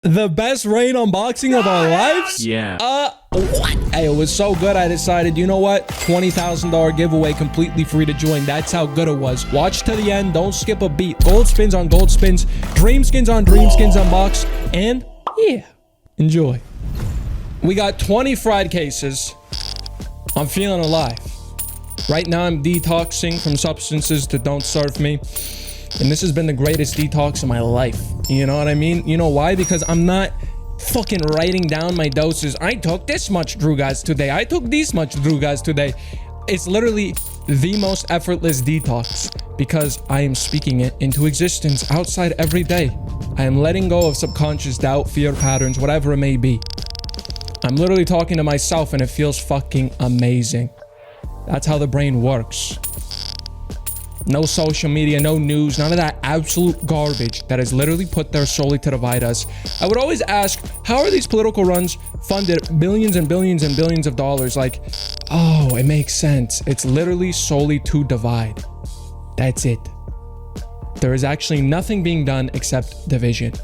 The best rain unboxing of our lives? Yeah. What? Hey, it was so good I decided, you know what? $20,000 giveaway completely free to join. That's how good it was. Watch to the end. Don't skip a beat. Gold spins on gold spins. Dream skins on dream skins unboxed. And yeah, enjoy. We got 20 fried cases. I'm feeling alive. Right now I'm detoxing from substances that don't serve me. And this has been the greatest detox of my life. You know what I mean? You know why? Because I'm not fucking writing down my doses. I took this much Drugas today. I took these much Drugas today. It's literally the most effortless detox because I am speaking it into existence outside every day. I am letting go of subconscious doubt, fear patterns, whatever it may be. I'm literally talking to myself and it feels fucking amazing. That's how the brain works. No social media, no news, none of that absolute garbage that is literally put there solely to divide us. I would always ask, how are these political runs funded billions and billions and billions of dollars? Like, oh, it makes sense. It's literally solely to divide. That's it. There is actually nothing being done except division,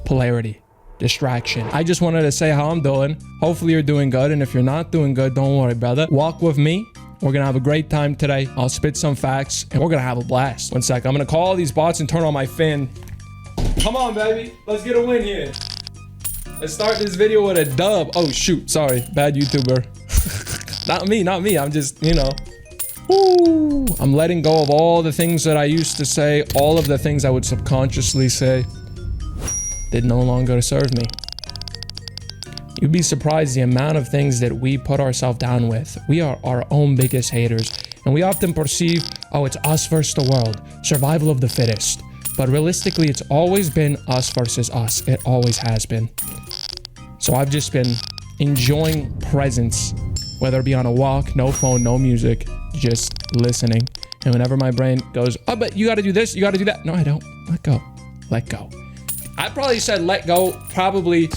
polarity, distraction. I just wanted to say how I'm doing. Hopefully you're doing good. And if you're not doing good, don't worry, brother. Walk with me. We're gonna have a great time today. I'll spit some facts and we're gonna have a blast. One sec, I'm gonna call all these bots and turn on my fan. Come on, baby. Let's get a win here. Let's start this video with a dub. Oh, shoot. Sorry. Bad YouTuber. Not me. I'm just, you know. Woo. I'm letting go of all the things that I used to say. All of the things I would subconsciously say that no longer serve me. You'd be surprised the amount of things that we put ourselves down with. We are our own biggest haters. And we often perceive, oh, it's us versus the world. Survival of the fittest. But realistically, it's always been us versus us. It always has been. So I've just been enjoying presence. Whether it be on a walk, no phone, no music. Just listening. And whenever my brain goes, oh, but you gotta do this, you gotta do that. No, I don't. Let go. Let go. I probably said let go probably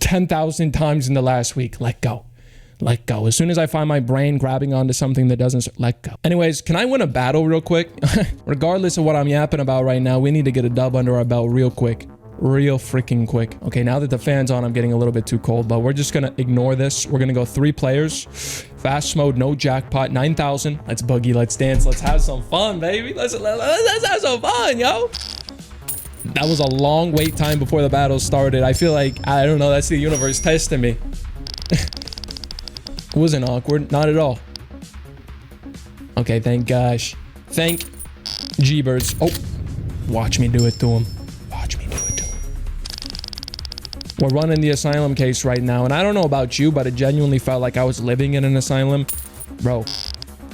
10,000 times in the last week. Let go. Let go. As soon as I find my brain grabbing onto something that doesn't, let go. Anyways, can I win a battle real quick? Regardless of what I'm yapping about right now, we need to get a dub under our belt real quick. Real freaking quick. Okay, now that the fan's on, I'm getting a little bit too cold, but we're just gonna ignore this. We're gonna go 3 players. Fast mode, no jackpot, 9,000. Let's boogie, let's dance, let's have some fun, baby. Let's have some fun, yo. That was a long wait time before the battle started. I feel like, I don't know, that's the universe testing me. It wasn't awkward, not at all. Okay, thank gosh. Thank Jeebers. Oh, watch me do it to him. Watch me do it to him. We're running the asylum case right now, and I don't know about you, but it genuinely felt like I was living in an asylum. Bro.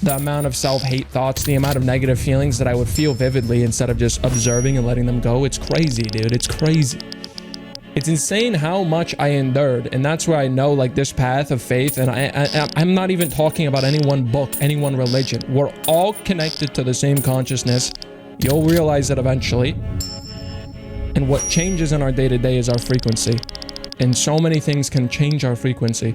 The amount of self-hate thoughts, the amount of negative feelings that I would feel vividly instead of just observing and letting them go. It's crazy, dude. It's crazy. It's insane how much I endured. And that's where I know, like, this path of faith. And I'm not even talking about any one book, any one religion. We're all connected to the same consciousness. You'll realize that eventually. And what changes in our day-to-day is our frequency. And so many things can change our frequency.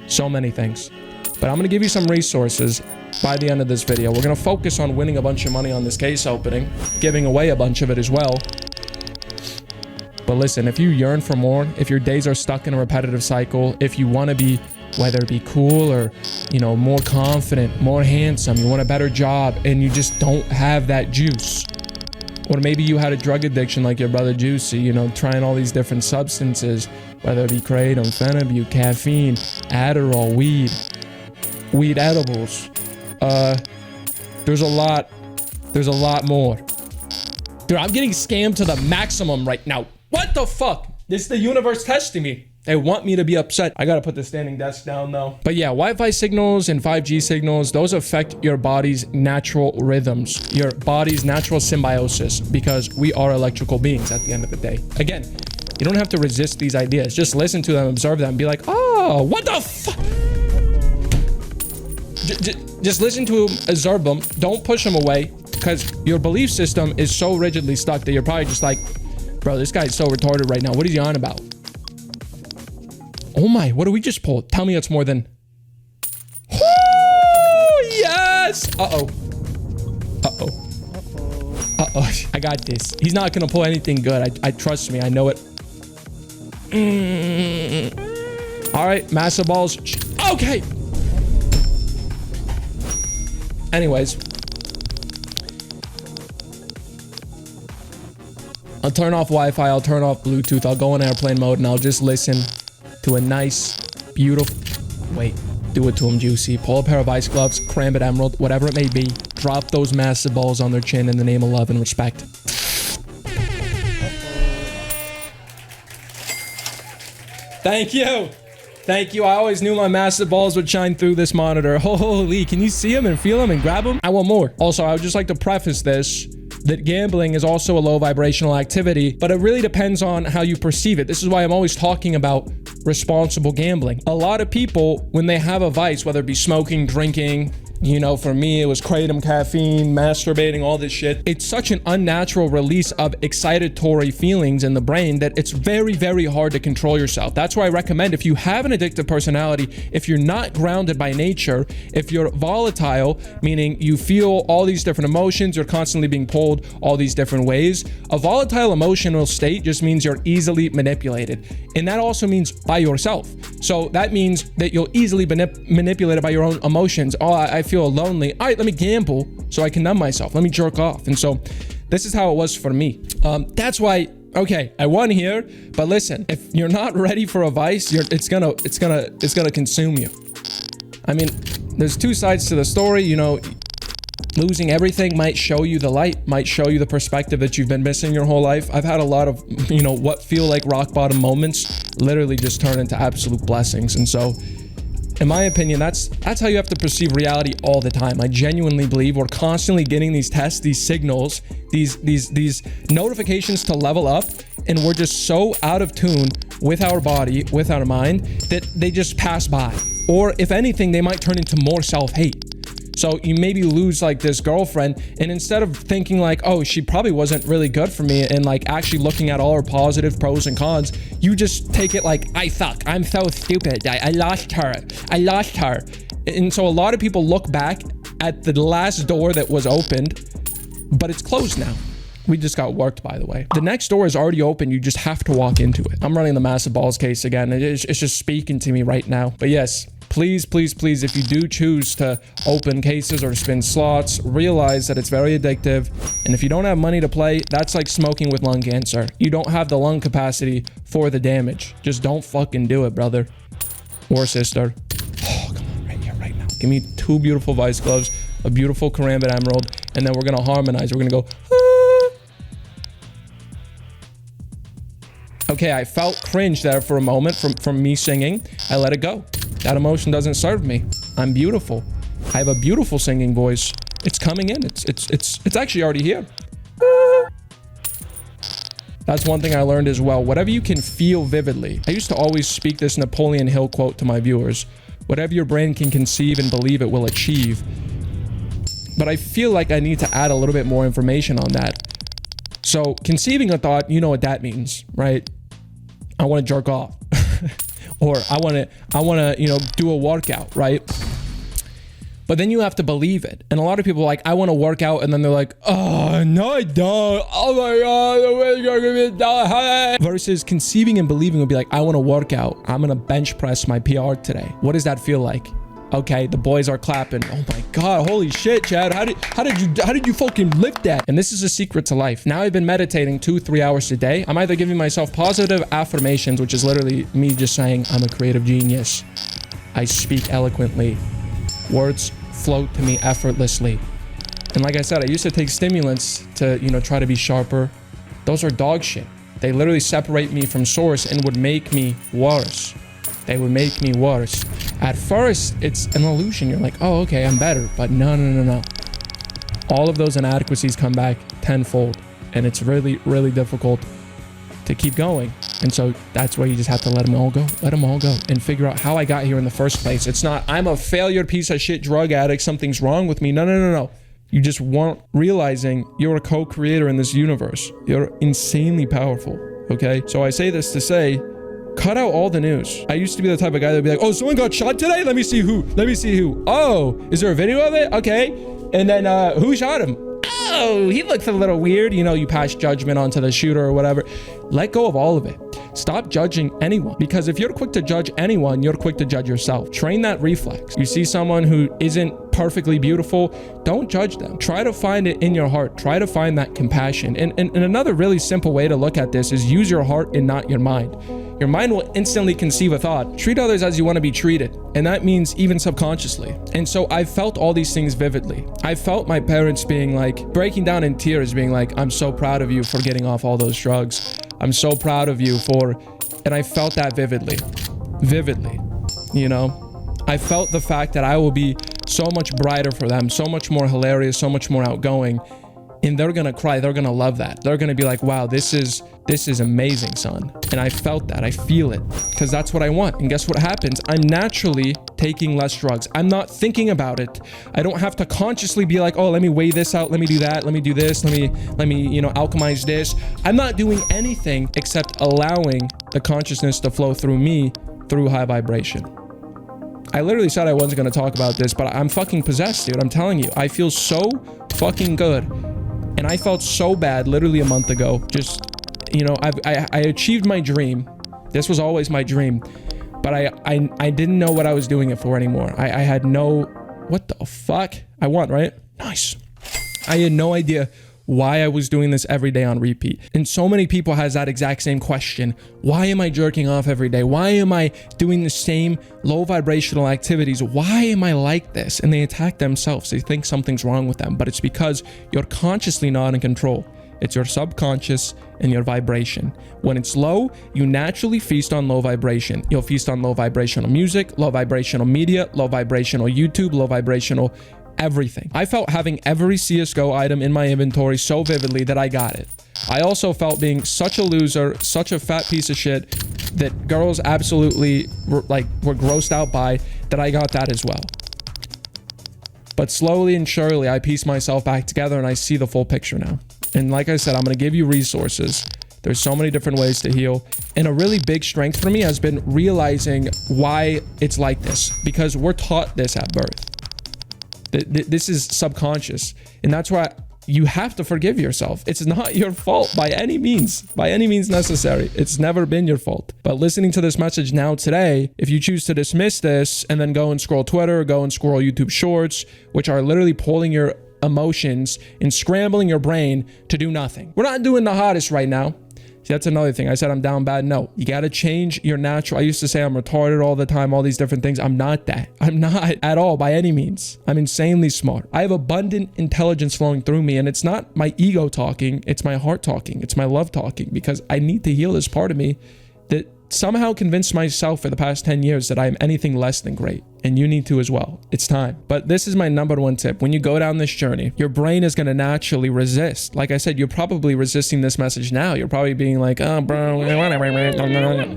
So many things. But I'm going to give you some resources by the end of this video. We're going to focus on winning a bunch of money on this case opening, giving away a bunch of it as well. But listen, if you yearn for more, if your days are stuck in a repetitive cycle, if you want to be, whether it be cool or, you know, more confident, more handsome, you want a better job, and you just don't have that juice. Or maybe you had a drug addiction like your brother Juicy, you know, trying all these different substances, whether it be kratom, phenibut, caffeine, Adderall, weed edibles. There's a lot more. Dude, I'm getting scammed to the maximum right now. What the fuck? This is the universe testing me. They want me to be upset. I gotta put the standing desk down though. But yeah, Wi-Fi signals and 5G signals, those affect your body's natural rhythms, your body's natural symbiosis, because we are electrical beings at the end of the day. Again, you don't have to resist these ideas. Just listen to them, observe them, and be like, oh, what the fuck? Just listen to them, observe them. Don't push them away, because your belief system is so rigidly stuck that you're probably just like, bro, this guy's so retarded right now. What is he on about? Oh my, what do we just pull? Tell me it's more than... Oh, yes! Uh-oh. Uh-oh. Uh-oh. Oh, I got this. He's not gonna pull anything good. I trust me. I know it. All right, massive balls. Okay. Anyways, I'll turn off Wi-Fi. I'll turn off Bluetooth. I'll go in airplane mode and I'll just listen to a nice, beautiful. Wait, do it to him, Juicy. Pull a pair of ice gloves, Karambit Emerald, whatever it may be. Drop those massive balls on their chin in the name of love and respect. Thank you. Thank you. I always knew my massive balls would shine through this monitor. Holy, can you see them and feel them and grab them? I want more. Also, I would just like to preface this that gambling is also a low vibrational activity, but it really depends on how you perceive it. This is why I'm always talking about responsible gambling. A lot of people, when they have a vice, whether it be smoking, drinking, you know, for me, it was kratom, caffeine, masturbating, all this shit. It's such an unnatural release of excitatory feelings in the brain that it's very, very hard to control yourself. That's why I recommend, if you have an addictive personality, if you're not grounded by nature, if you're volatile, meaning you feel all these different emotions, you're constantly being pulled all these different ways. A volatile emotional state just means you're easily manipulated. And that also means by yourself. So that means that you'll easily be manipulated by your own emotions. Oh, I feel lonely. All right, let me gamble so I can numb myself. Let me jerk off. And so this is how it was for me. That's why, okay, I won here, but listen, if you're not ready for a vice, it's gonna consume you. I mean, there's two sides to the story. You know, losing everything might show you the light, might show you the perspective that you've been missing your whole life. I've had a lot of, you know, what feel like rock bottom moments literally just turn into absolute blessings. And so, in my opinion, that's how you have to perceive reality all the time. I genuinely believe we're constantly getting these tests, these signals, these notifications to level up, and we're just so out of tune with our body, with our mind, that they just pass by. Or if anything, they might turn into more self-hate. So you maybe lose like this girlfriend, and instead of thinking like, oh, she probably wasn't really good for me, and like actually looking at all her positive pros and cons, you just take it like, I suck. I'm so stupid. I lost her. I lost her. And so a lot of people look back at the last door that was opened, but it's closed now. We just got worked, by the way. The next door is already open. You just have to walk into it. I'm running the massive balls case again. It's just speaking to me right now. But yes, please, please, please, if you do choose to open cases or spin slots, realize that it's very addictive. And if you don't have money to play, that's like smoking with lung cancer. You don't have the lung capacity for the damage. Just don't fucking do it, brother or sister. Oh, come on, right here, right now. Give me 2 beautiful vice gloves, a beautiful Karambit Emerald, and then we're gonna harmonize. We're gonna go, ah. Okay, I felt cringe there for a moment from me singing. I let it go. That emotion doesn't serve me. I'm beautiful. I have a beautiful singing voice. It's coming in. It's actually already here. That's one thing I learned as well. Whatever you can feel vividly. I used to always speak this Napoleon Hill quote to my viewers. Whatever your brain can conceive and believe it will achieve. But I feel like I need to add a little bit more information on that. So conceiving a thought, you know what that means, right? I want to jerk off. Or I want to, you know, do a workout, right? But then you have to believe it. And a lot of people are like, I want to work out. And then they're like, oh, no, I don't. Oh my God, you're going to die. Versus conceiving and believing would be like, I want to work out. I'm going to bench press my PR today. What does that feel like? Okay, the boys are clapping. Oh my God, holy shit, Chad. How did you fucking lift that? And this is a secret to life. Now I've been meditating 2-3 hours a day. I'm either giving myself positive affirmations, which is literally me just saying I'm a creative genius. I speak eloquently. Words float to me effortlessly. And like I said, I used to take stimulants to, you know, try to be sharper. Those are dog shit. They literally separate me from source and would make me worse. They would make me worse. At first, it's an illusion. You're like, oh, okay, I'm better. But no. All of those inadequacies come back tenfold. And it's really, really difficult to keep going. And so that's where you just have to let them all go. Let them all go. And figure out how I got here in the first place. It's not, I'm a failure piece of shit drug addict. Something's wrong with me. No. You just weren't realizing you're a co-creator in this universe. You're insanely powerful. Okay? So I say this to say, cut out all the news. I used to be the type of guy that would be like, oh, someone got shot today? Let me see who. Oh, is there a video of it? Okay. And then who shot him? oh, he looks a little weird. You know, you pass judgment onto the shooter or whatever. Let go of all of it. Stop judging anyone, because if you're quick to judge anyone, you're quick to judge yourself. Train that reflex. You see someone who isn't perfectly beautiful, don't judge them. Try to find it in your heart. Try to find that compassion. And another really simple way to look at this is use your heart and not your mind. Your mind will instantly conceive a thought. Treat others as you want to be treated. And that means even subconsciously. And so I felt all these things vividly. I felt my parents being like, breaking down in tears, being like, I'm so proud of you for getting off all those drugs. I'm so proud of you for, and I felt that vividly, you know, I felt the fact that I will be so much brighter for them, so much more hilarious, so much more outgoing, and they're gonna cry. They're gonna love that. They're gonna be like, wow, this is amazing, son. And I felt that. I feel it, because that's what I want. And guess what happens? I'm naturally taking less drugs. I'm not thinking about it. I don't have to consciously be like, oh, let me weigh this out. Let me do that. Let me do this. Let me, you know, alchemize this. I'm not doing anything except allowing the consciousness to flow through me through high vibration. I literally said I wasn't going to talk about this, but I'm fucking possessed, dude. I'm telling you, I feel so fucking good. And I felt so bad literally a month ago. Just, you know, I achieved my dream. This was always my dream, but I didn't know what I was doing it for anymore. I had no, what the fuck? I won, right? Nice. I had no idea why I was doing this every day on repeat. And so many people has that exact same question. Why am I jerking off every day? Why am I doing the same low vibrational activities? Why am I like this? And they attack themselves. They think something's wrong with them, but it's because you're consciously not in control. It's your subconscious and your vibration. When it's low, you naturally feast on low vibration. You'll feast on low vibrational music, low vibrational media, low vibrational YouTube, low vibrational everything. I felt having every CSGO item in my inventory so vividly that I got it. I also felt being such a loser, such a fat piece of shit that girls absolutely were grossed out by, that I got that as well. But slowly and surely, I pieced myself back together and I see the full picture now. And like I said, I'm going to give you resources. There's so many different ways to heal. And a really big strength for me has been realizing why it's like this, because we're taught this at birth. This is subconscious, and that's why you have to forgive yourself. It's not your fault by any means necessary. It's never been your fault. But listening to this message now today, if you choose to dismiss this and then go and scroll Twitter, go and scroll YouTube Shorts, which are literally pulling your emotions and scrambling your brain to do nothing. We're not doing the hottest right now. See, that's another thing. I said I'm down bad. No, you got to change your natural. I used to say I'm retarded all the time, all these different things. I'm not that. I'm not at all by any means. I'm insanely smart. I have abundant intelligence flowing through me, and it's not my ego talking. It's my heart talking. It's my love talking, because I need to heal this part of me that somehow convinced myself for the past 10 years that I'm anything less than great. And you need to as well. It's time. But this is my number one tip. When you go down this journey, your brain is going to naturally resist. Like I said, you're probably resisting this message now. You're probably being like, oh, bro,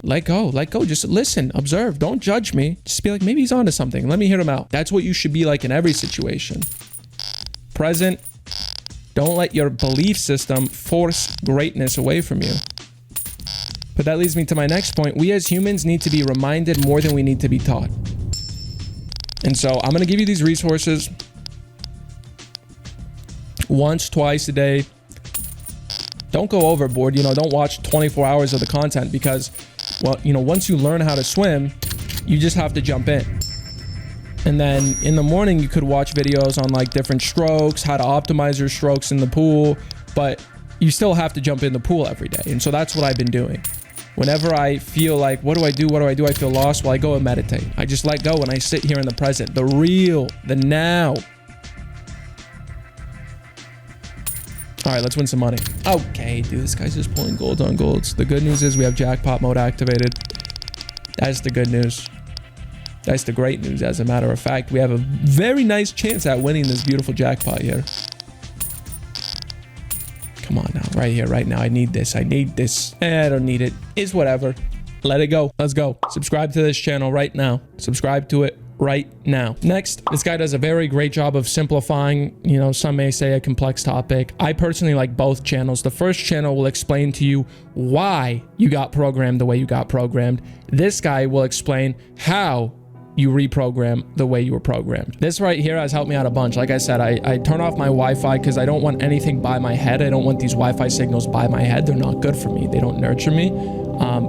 let go. Just listen, observe. Don't judge me. Just be like, maybe he's onto something. Let me hear him out. That's what you should be like in every situation. Present. Don't let your belief system force greatness away from you. But that leads me to my next point. We as humans need to be reminded more than we need to be taught. And so I'm going to give you these resources once, twice a day. Don't go overboard. You know, don't watch 24 hours of the content, because, well, you know, once you learn how to swim, you just have to jump in. And then in the morning, you could watch videos on like different strokes, how to optimize your strokes in the pool, but you still have to jump in the pool every day. And so that's what I've been doing. Whenever I feel like, what do I do? I feel lost. Well, I go and meditate. I just let go and I sit here in the present, the real, the now. All right, let's win some money. Okay, dude, this guy's just pulling gold on golds. The good news is we have jackpot mode activated. That's the good news. That's the great news. As a matter of fact, we have a very nice chance at winning this beautiful jackpot here. Come on now, right here, right now. I need this. I don't need it. It's whatever. Let it go. Let's go. Subscribe to this channel right now. Subscribe to it right now. Next, this guy does a very great job of simplifying, you know, some may say a complex topic. I personally like both channels. The first channel will explain to you why you got programmed the way you got programmed. This guy will explain how you reprogram the way you were programmed. This right here has helped me out a bunch. Like I said, I turn off my Wi-Fi because I don't want anything by my head. I don't want these Wi-Fi signals by my head. They're not good for me. They don't nurture me.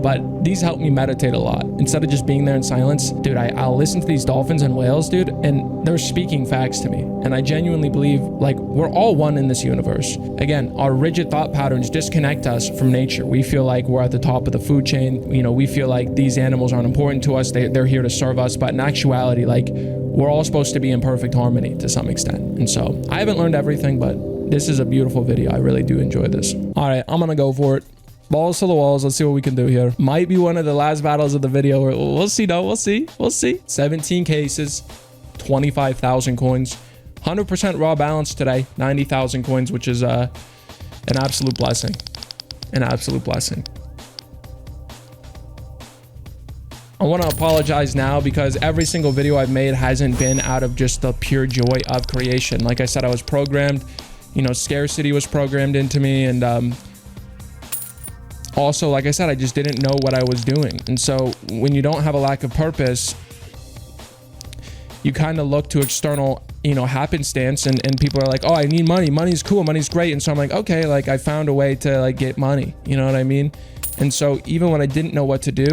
But these help me meditate a lot. Instead of just being there in silence, dude, I'll listen to these dolphins and whales, dude, and they're speaking facts to me. And I genuinely believe, like, we're all one in this universe. Again, our rigid thought patterns disconnect us from nature. We feel like we're at the top of the food chain. You know, we feel like these animals aren't important to us. They're here to serve us. But in actuality, like, we're all supposed to be in perfect harmony to some extent. And so I haven't learned everything, but this is a beautiful video. I really do enjoy this. All right, I'm gonna go for it. Balls to the walls. Let's see what we can do here. Might be one of the last battles of the video. We'll see though. We'll see. 17 cases, 25,000 coins, 100% raw balance today, 90,000 coins, which is an absolute blessing. An absolute blessing. I want to apologize now because every single video I've made hasn't been out of just the pure joy of creation. Like I said, I was programmed, you know, scarcity was programmed into me, and also, like I said, I just didn't know what I was doing. And so when you don't have a lack of purpose, you kind of look to external, you know, happenstance, and people are like, oh, I need money. Money's cool. Money's great. And so I'm like, okay, like I found a way to like get money. You know what I mean? And so even when I didn't know what to do,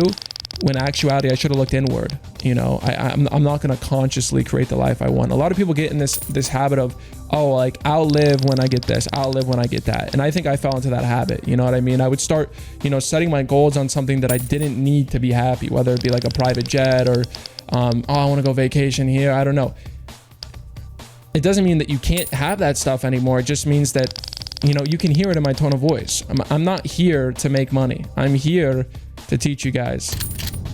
when actuality, I should have looked inward. You know, I'm not going to consciously create the life I want. A lot of people get in this habit of, oh, like I'll live when I get this, I'll live when I get that. And I think I fell into that habit. You know what I mean? I would start, you know, setting my goals on something that I didn't need to be happy, whether it be like a private jet or, oh, I want to go vacation here. I don't know. It doesn't mean that you can't have that stuff anymore. It just means that, you know, you can hear it in my tone of voice. I'm not here to make money. I'm here to teach you guys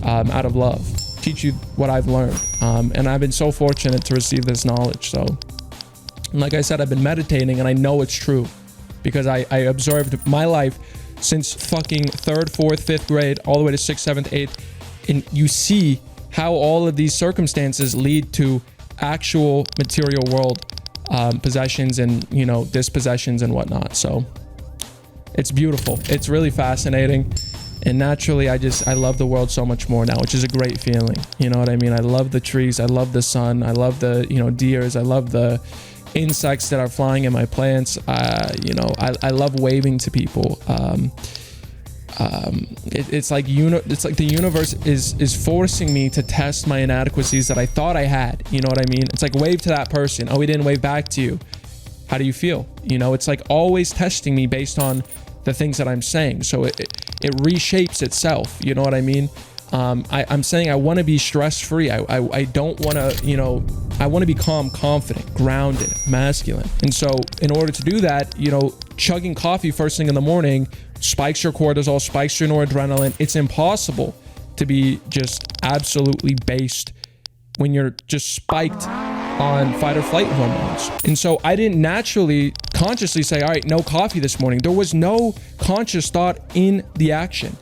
out of love, teach you what I've learned. And I've been so fortunate to receive this knowledge. So, and like I said, I've been meditating and I know it's true because I observed my life since fucking 3rd, 4th, 5th grade, all the way to 6th, 7th, 8th. And you see how all of these circumstances lead to actual material world possessions and, you know, dispossessions and whatnot. So it's beautiful. It's really fascinating. And naturally, I love the world so much more now, which is a great feeling. You know what I mean? I love the trees. I love the sun. I love the, you know, deers. I love the insects that are flying in my plants. You know, I love waving to people. It's like the universe is forcing me to test my inadequacies that I thought I had. You know what I mean? It's like, wave to that person. Oh, he didn't wave back to you. How do you feel? You know, it's like always testing me based on the things that I'm saying. So it reshapes itself. You know what I mean? I'm saying I want to be stress-free. I don't want to, you know, I want to be calm, confident, grounded, masculine. And so in order to do that, you know, chugging coffee first thing in the morning spikes your cortisol, spikes your noradrenaline. It's impossible to be just absolutely based when you're just spiked on fight or flight hormones. And so I didn't naturally consciously say, all right, no coffee this morning. There was no conscious thought in the action.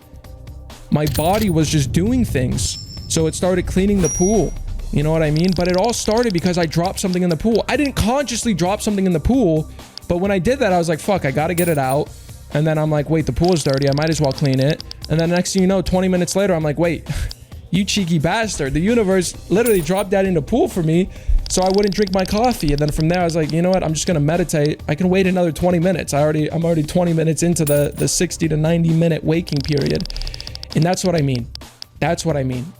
My body was just doing things. So it started cleaning the pool. You know what I mean? But it all started because I dropped something in the pool. I didn't consciously drop something in the pool, but when I did that, I was like, fuck, I gotta get it out. And then I'm like, wait, the pool is dirty. I might as well clean it. And then next thing you know, 20 minutes later, I'm like, wait, you cheeky bastard. The universe literally dropped that in the pool for me so I wouldn't drink my coffee. And then from there, I was like, you know what? I'm just gonna meditate. I can wait another 20 minutes. I'm already 20 minutes into the 60 to 90 minute waking period. And that's what I mean. That's what I mean.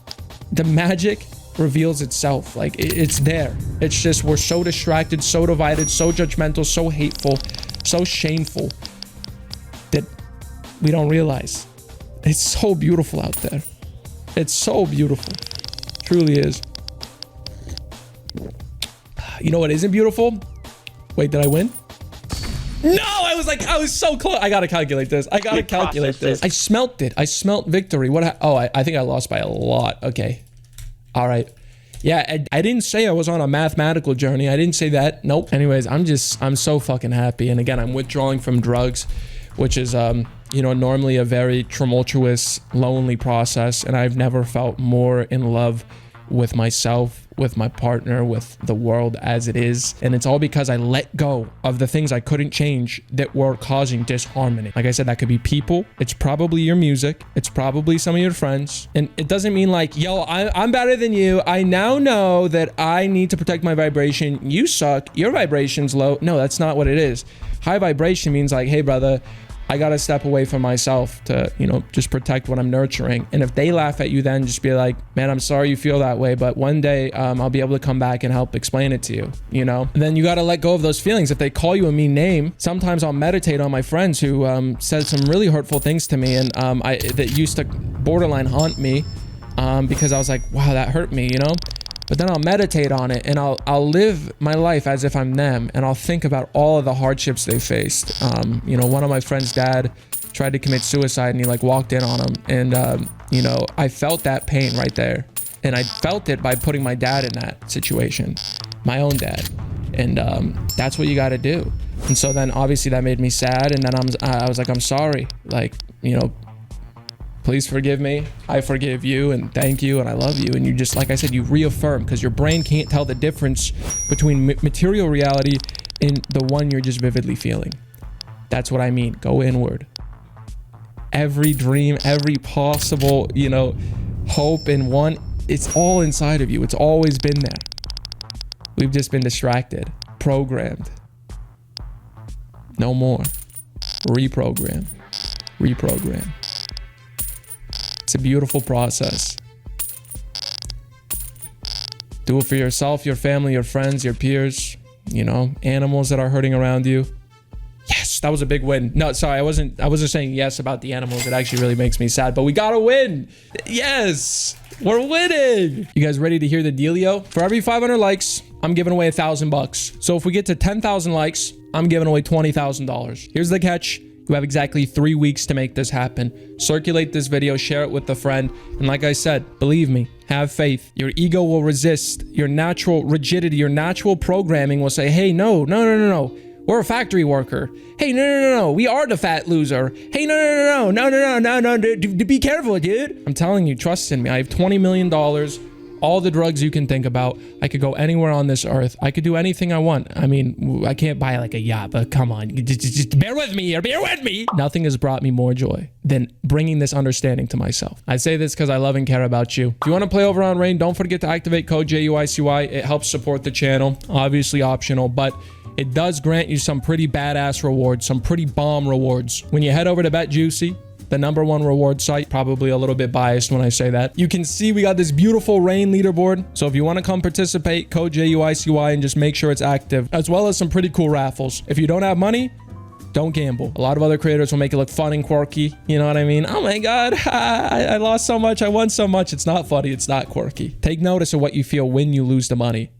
The magic reveals itself. Like it's there. It's just, we're so distracted, so divided, so judgmental, so hateful, so shameful that we don't realize. It's so beautiful out there. It's so beautiful. It truly is. You know what isn't beautiful? Wait, did I win? No, I was so close. I gotta calculate this. I smelt it. I smelt victory. I think I lost by a lot. Okay. All right. Yeah, I didn't say I was on a mathematical journey. I didn't say that. Nope. Anyways, I'm so fucking happy. And again, I'm withdrawing from drugs, which is, you know, normally a very tumultuous, lonely process. And I've never felt more in love with myself, with my partner, with the world as it is. And it's all because I let go of the things I couldn't change that were causing disharmony. Like I said, that could be people. It's probably your music. It's probably some of your friends. And it doesn't mean like, yo, I'm better than you. I now know that I need to protect my vibration. You suck. Your vibration's low. No, that's not what it is. High vibration means like, hey, brother, I got to step away from myself to, you know, just protect what I'm nurturing. And if they laugh at you, then just be like, man, I'm sorry you feel that way, but one day I'll be able to come back and help explain it to you, you know? And then you got to let go of those feelings. If they call you a mean name, sometimes I'll meditate on my friends who said some really hurtful things to me and that used to borderline haunt me because I was like, wow, that hurt me, you know? But then I'll meditate on it and I'll live my life as if I'm them, and I'll think about all of the hardships they faced. You know, one of my friend's dad tried to commit suicide and he like walked in on him, and you know, I felt that pain right there, and I felt it by putting my dad in that situation, my own dad, and that's what you got to do. And so then obviously that made me sad, and then I was like, I'm sorry, like, you know, please forgive me. I forgive you, and thank you, and I love you. And you just, like I said, you reaffirm, because your brain can't tell the difference between material reality and the one you're just vividly feeling. That's what I mean. Go inward. Every dream, every possible, you know, hope and want, it's all inside of you. It's always been there. We've just been distracted, programmed. No more. Reprogram. Reprogram. It's a beautiful process. Do it for yourself, your family, your friends, your peers, you know, animals that are hurting around you. Yes, that was a big win. No, sorry, I wasn't saying yes about the animals. It actually really makes me sad, but we gotta win. Yes, we're winning. You guys ready to hear the dealio? For every 500 likes, I'm giving away $1,000. So if we get to 10,000 likes, I'm giving away $20,000. Here's the catch. You have exactly 3 weeks to make this happen. Circulate this video, share it with a friend. And like I said, believe me, have faith. Your ego will resist. Your natural rigidity, your natural programming will say, hey, no. We're a factory worker. Hey, no. We are the fat loser. Hey, no. Be careful, dude. I'm telling you, trust in me. I have $20 million. All the drugs you can think about. I could go anywhere on this earth. I could do anything I want. I mean, I can't buy like a yacht, but come on. Just bear with me here. Bear with me. Nothing has brought me more joy than bringing this understanding to myself. I say this because I love and care about you. If you want to play over on Rain, don't forget to activate code JUICY. It helps support the channel. Obviously optional, but it does grant you some pretty badass rewards, some pretty bomb rewards. When you head over to BetJuicy, the #1 reward site, probably a little bit biased when I say that, you can see we got this beautiful Rain leaderboard. So if you want to come participate, code JUICY and just make sure it's active, as well as some pretty cool raffles. If you don't have money, don't gamble. A lot of other creators will make it look fun and quirky. You know what I mean? Oh my God, I lost so much. I won so much. It's not funny. It's not quirky. Take notice of what you feel when you lose the money.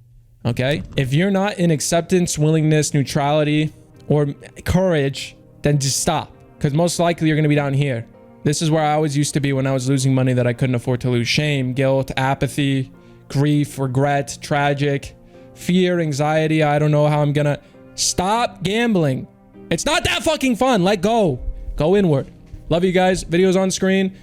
Okay? If you're not in acceptance, willingness, neutrality, or courage, then just stop. Because most likely you're going to be down here. This is where I always used to be when I was losing money that I couldn't afford to lose. Shame, guilt, apathy, grief, regret, tragic, fear, anxiety. I don't know how I'm going to stop gambling. It's not that fucking fun. Let go. Go inward. Love you guys. Videos on screen.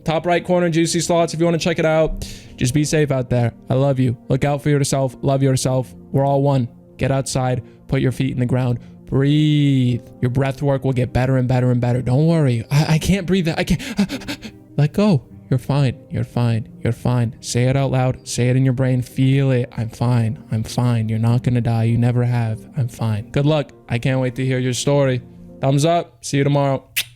Top right corner, Juicy Slots. If you want to check it out, just be safe out there. I love you. Look out for yourself. Love yourself. We're all one. Get outside. Put your feet in the ground. Breathe. Your breath work will get better and better and better. Don't worry. I can't breathe. I can't. Let go. You're fine. You're fine. You're fine. Say it out loud. Say it in your brain. Feel it. I'm fine. I'm fine. You're not going to die. You never have. I'm fine. Good luck. I can't wait to hear your story. Thumbs up. See you tomorrow.